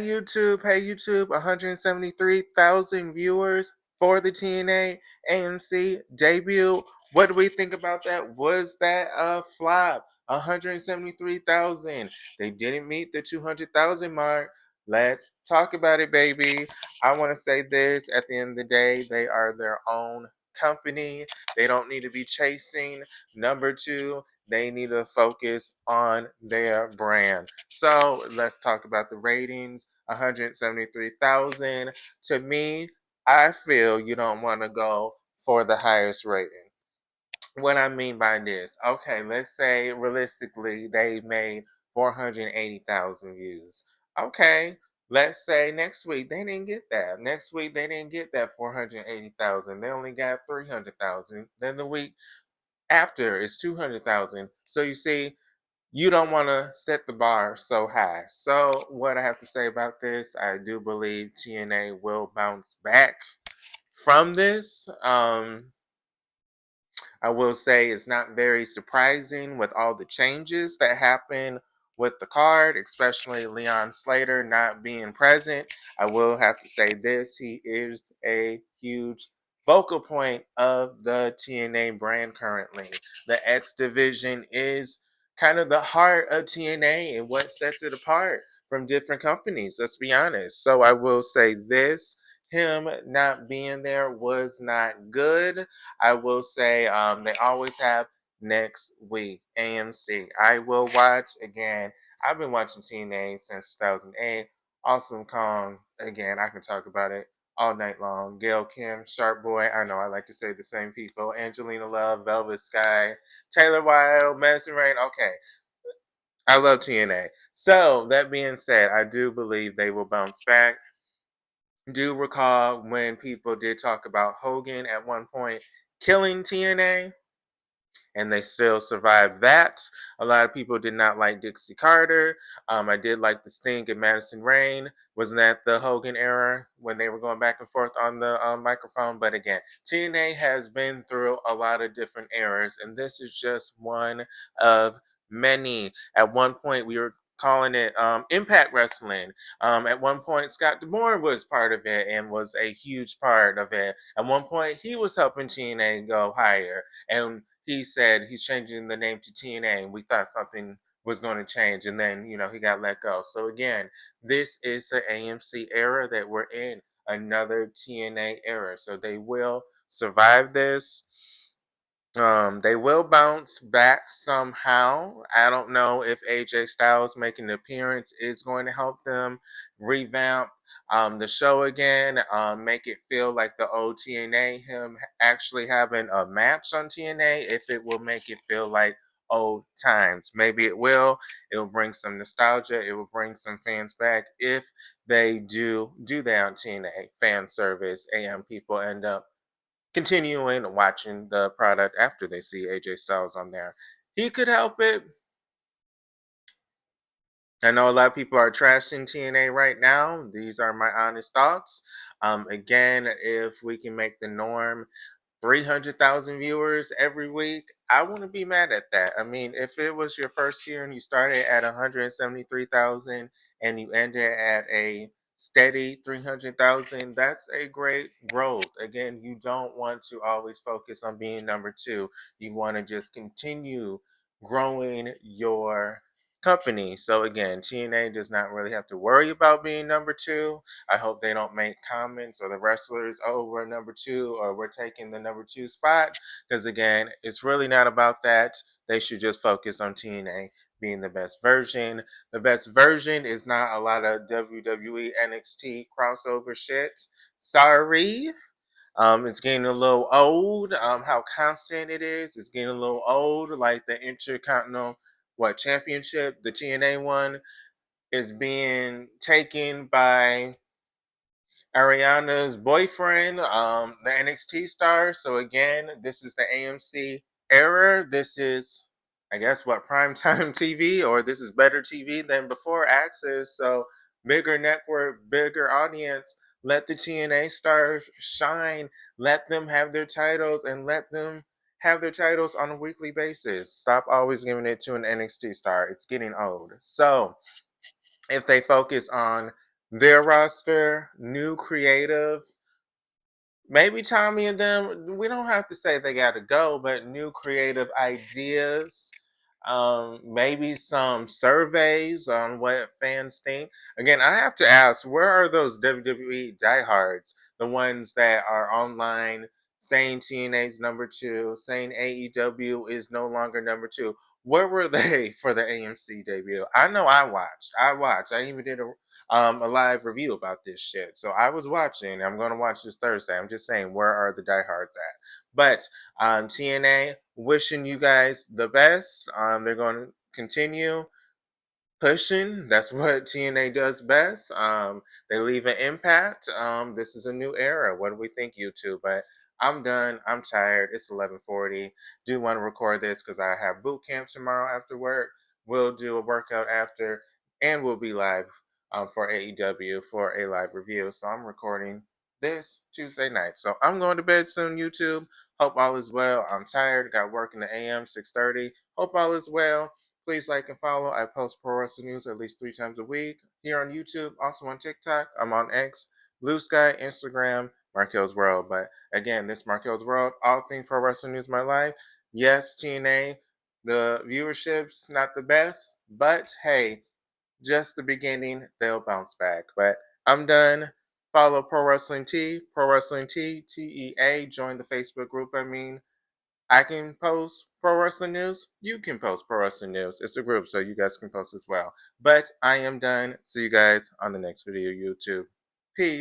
Hey YouTube, 173,000 viewers for the TNA AMC debut. What do we think about that? Was that a flop? 173,000. They didn't meet the 200,000 mark. Let's talk about it, baby. I want to say this, at the end of the day, they are their own company. They don't need to be chasing number two. They need to focus on their brand. So let's talk about the ratings. 173,000. To me, I feel you don't want to go for the highest rating. What I mean by this, okay, let's say realistically they made 480,000 views. Okay, let's say next week they didn't get that. Next week they didn't get that 480,000. They only got 300,000. Then the week after is 200,000. So you see, you don't want to set the bar so high. So what I have to say about this, I do believe TNA will bounce back from this. I will say it's not very surprising with all the changes that happen with the card, especially Leon Slater not being present. I will have to say this, he is a huge focal point of the TNA brand currently. The X Division is kind of the heart of TNA and what sets it apart from different companies, let's be honest. So I will say this, him not being there was not good. I will say they always have next week. AMC. I will watch again. I've been watching TNA since 2008. Awesome Kong. Again, I can talk about it all night long. Gail Kim, Sharp Boy. I know I like to say the same people. Angelina Love, Velvet Sky, Taylor Wilde, Madison Rain. Okay. I love TNA. So, that being said, I do believe they will bounce back. Do recall when people did talk about Hogan at one point killing TNA, and they still survived that. A lot of people did not like Dixie Carter. I did like the Sting and Madison Rain. Wasn't that the Hogan era when they were going back and forth on the microphone? But again, TNA has been through a lot of different eras, and this is just one of many. At one point, we were calling it Impact Wrestling. At one point, Scott D'Amore was part of it and was a huge part of it. At one point, he was helping TNA go higher, and he said he's changing the name to TNA, and we thought something was going to change, and then he got let go. So again, this is the AMC era that we're in, another TNA era. So they will survive this. They will bounce back somehow. I don't know if AJ Styles making an appearance is going to help them revamp the show again, make it feel like the old TNA, him actually having a match on TNA, if it will make it feel like old times. Maybe it will. It will bring some nostalgia. It will bring some fans back if they do that on TNA. Fan service, and people end up continuing watching the product after they see AJ Styles on there. He could help it. I know a lot of people are trashing TNA right now. These are my honest thoughts. Again, if we can make the norm 300,000 viewers every week, I wouldn't be mad at that. I mean, if it was your first year and you started at 173,000 and you ended at a steady 300,000, that's a great growth. Again, you don't want to always focus on being number two. You want to just continue growing your company. So again, TNA does not really have to worry about being number two. I hope they don't make comments or the wrestlers, oh, we're number two or we're taking the number two spot. Because again, it's really not about that. They should just focus on TNA being the best version. The best version is not a lot of WWE NXT crossover shit. Sorry. It's getting a little old. How constant it is. It's getting a little old. Like the Intercontinental Championship, the TNA one, is being taken by Ariana's boyfriend, the NXT star. So again, this is the AMC era. This is, I guess, what, primetime TV, or this is better TV than before Access. So bigger network, bigger audience. Let the TNA stars shine. Let them have their titles, and let them have their titles on a weekly basis. Stop always giving it to an NXT star. It's getting old. So if they focus on their roster, new creative. Maybe Tommy and them, we don't have to say they got to go, but new creative ideas. Maybe some surveys on what fans think. Again, I have to ask, where are those WWE diehards? The ones that are online saying TNA's number two, saying AEW is no longer number two. Where were they for the AMC debut? I know I watched. I even did a live review about this shit. So I was watching. I'm going to watch this Thursday. I'm just saying, where are the diehards at? But TNA, wishing you guys the best. They're going to continue pushing. That's what TNA does best. They leave an impact. This is a new era. What do we think, YouTube? But I'm done. I'm tired. It's 11:40. Do want to record this because I have boot camp tomorrow after work. We'll do a workout after, and we'll be live for AEW for a live review. So I'm recording this Tuesday night. So I'm going to bed soon, YouTube. Hope all is well. I'm tired. Got work in the AM 6:30. Hope all is well. Please like and follow. I post pro wrestling news at least 3 times a week here on YouTube, also on TikTok. I'm on X, Blue Sky, Instagram, Marquelworld. But again, this Marquelworld, all things pro wrestling news, my life. Yes, TNA, the viewership's not the best, but hey, just the beginning. They'll bounce back. But I'm done. Follow Pro Wrestling T, Pro Wrestling T, TEA. Join the Facebook group. I can post pro wrestling news. You can post pro wrestling news. It's a group, so you guys can post as well. But I am done. See you guys on the next video, YouTube.